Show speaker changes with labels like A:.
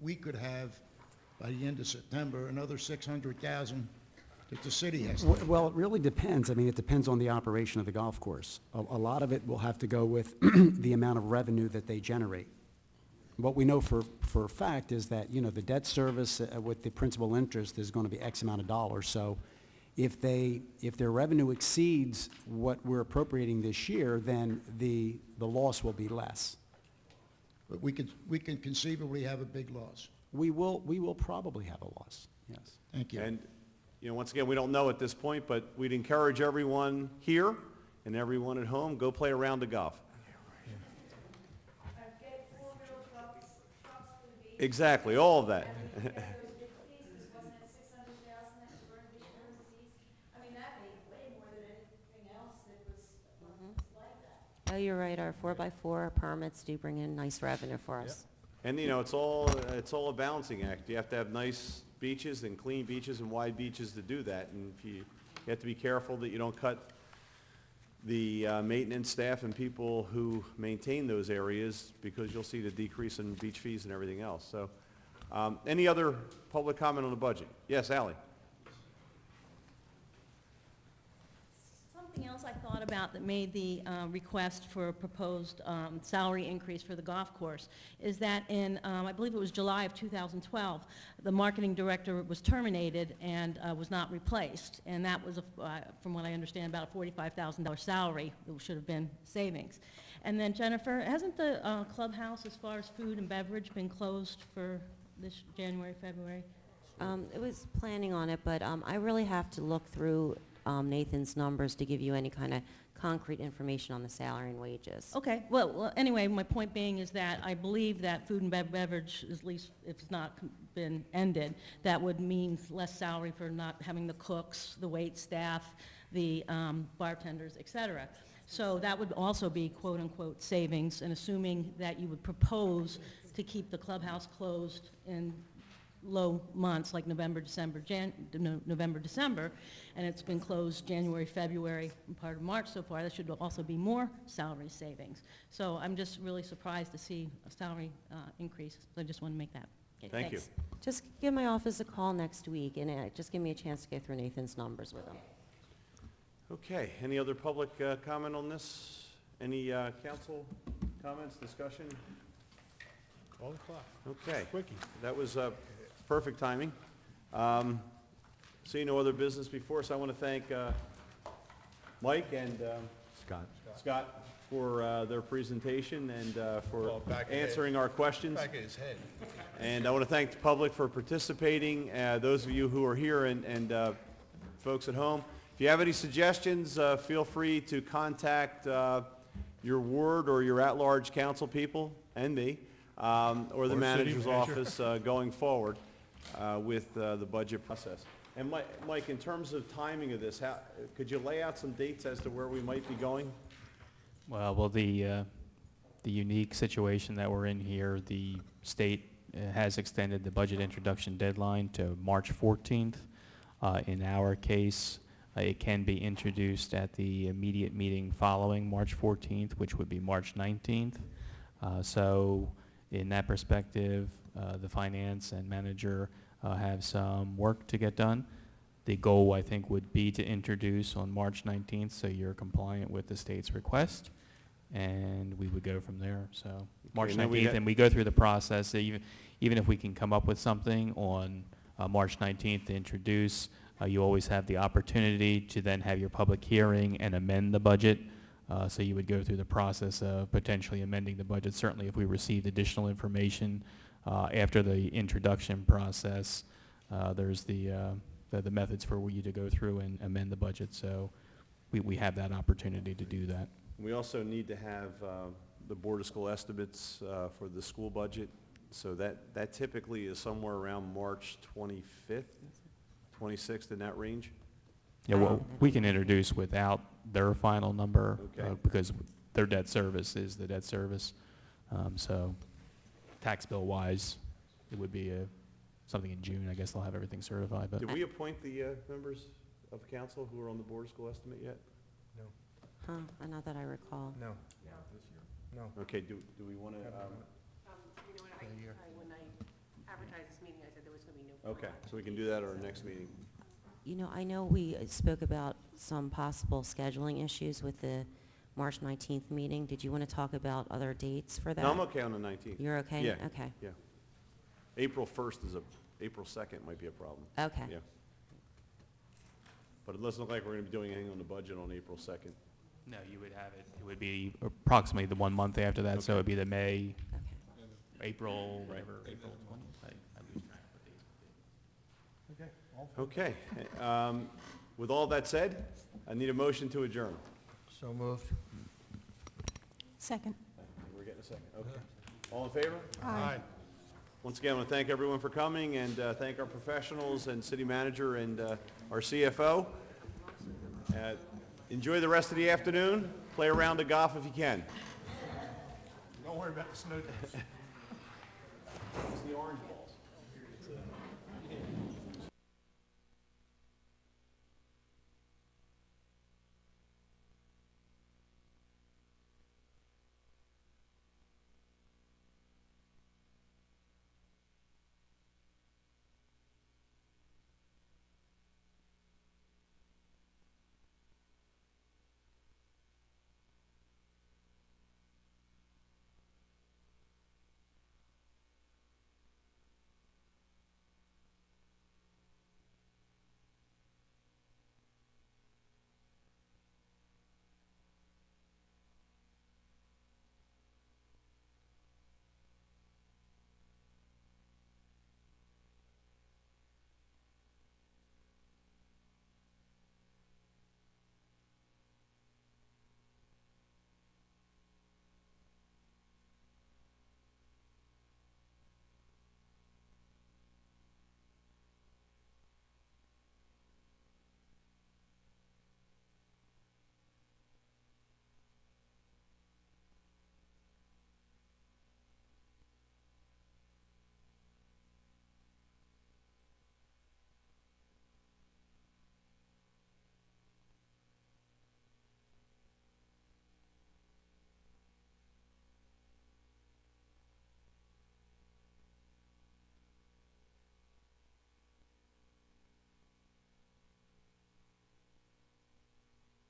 A: we could have, by the end of September, another 600,000 that the city has to.
B: Well, it really depends. I mean, it depends on the operation of the golf course. A lot of it will have to go with the amount of revenue that they generate. What we know for a fact is that, you know, the debt service with the principal interest is going to be X amount of dollars. So if their revenue exceeds what we're appropriating this year, then the loss will be less.
A: But we can conceivably have a big loss.
B: We will probably have a loss, yes.
A: Thank you.
C: And, you know, once again, we don't know at this point, but we'd encourage everyone here and everyone at home, go play a round of golf. Exactly, all of that.
D: Oh, you're right, our 4x4 permits do bring in nice revenue for us.
C: And, you know, it's all a balancing act. You have to have nice beaches and clean beaches and wide beaches to do that. And if you have to be careful that you don't cut the maintenance staff and people who maintain those areas, because you'll see the decrease in beach fees and everything else. So, any other public comment on the budget? Yes, Ally.
E: Something else I thought about that made the request for a proposed salary increase for the golf course is that in, I believe it was July of 2012, the marketing director was terminated and was not replaced. And that was, from what I understand, about a $45,000 salary that should have been savings. And then, Jennifer, hasn't the clubhouse, as far as food and beverage, been closed for this January, February?
D: It was planning on it, but I really have to look through Nathan's numbers to give you any kind of concrete information on the salary and wages.
E: Okay, well, anyway, my point being is that I believe that food and beverage, at least if it's not been ended, that would mean less salary for not having the cooks, the wait staff, the bartenders, et cetera. So that would also be quote-unquote savings, and assuming that you would propose to keep the clubhouse closed in low months like November, December, and it's been closed January, February, and part of March so far. That should also be more salary savings. So I'm just really surprised to see a salary increase. So I just want to make that.
D: Okay,
C: Thank you.
D: Just give my office a call next week, and just give me a chance to go through Nathan's numbers with him.
C: Okay, any other public comment on this? Any council comments, discussion?
F: Call the clock.
C: Okay,
F: Quickie.
C: that was perfect timing. Seeing no other business before us, I want to thank Mike and Scott for their presentation and for
F: Well, back
C: answering our questions.
F: Back of his head.
C: And I want to thank the public for participating, those of you who are here and folks at home. If you have any suggestions, feel free to contact your ward or your at-large council people and me, or the
F: Or city
C: manager's
F: manager.
C: office going forward with the budget process. And Mike, in terms of timing of this, could you lay out some dates as to where we might be going?
G: Well, the unique situation that we're in here, the state has extended the budget introduction deadline to March 14th. In our case, it can be introduced at the immediate meeting following March 14th, which would be March 19th. So in that perspective, the finance and manager have some work to get done. The goal, I think, would be to introduce on March 19th, so you're compliant with the state's request, and we would go from there. So March
C: and then we
G: 19th, and we go through the process. Even if we can come up with something on March 19th to introduce, you always have the opportunity to then have your public hearing and amend the budget. So you would go through the process of potentially amending the budget. Certainly if we received additional information after the introduction process, there's the methods for you to go through and amend the budget. So we have that opportunity to do that.
C: We also need to have the Board of School estimates for the school budget. So that typically is somewhere around March 25th, 26th, in that range.
G: Yeah, well, we can introduce without their final number
C: Okay.
G: because their debt service is the debt service. So tax bill wise, it would be something in June. I guess they'll have everything certified. But
C: Did we appoint the members of council who are on the Board of School estimate yet?
D: Huh, not that I recall.
F: No. No.
C: Okay, do we want to,
H: You know, when I
C: Okay, so we can do that at our next meeting.
D: You know, I know we spoke about some possible scheduling issues with the March 19th meeting. Did you want to talk about other dates for that?
C: No, I'm okay on the 19th.
D: You're okay?
C: Yeah.
D: Okay.
C: Yeah. April 1st April 2nd might be a problem.
D: Okay.
C: Yeah. But it doesn't look like we're going to be doing anything on the budget on April 2nd.
G: No, you would have it, it would be approximately the 1 month after that, so it would be the May,
D: Okay.
G: April,
C: Right.
G: whatever, April 20th. I lose track of the dates.
C: Okay. With all that said, I need a motion to adjourn.
F: So moved.
H: Second.
C: We're getting a second. Okay. All in favor?
F: Aye.
C: Once again, I want to thank everyone for coming and thank our professionals and city manager and our CFO. Enjoy the rest of the afternoon. Play a round of golf if you can.
F: Don't worry about the snow days.
C: It's the orange ball.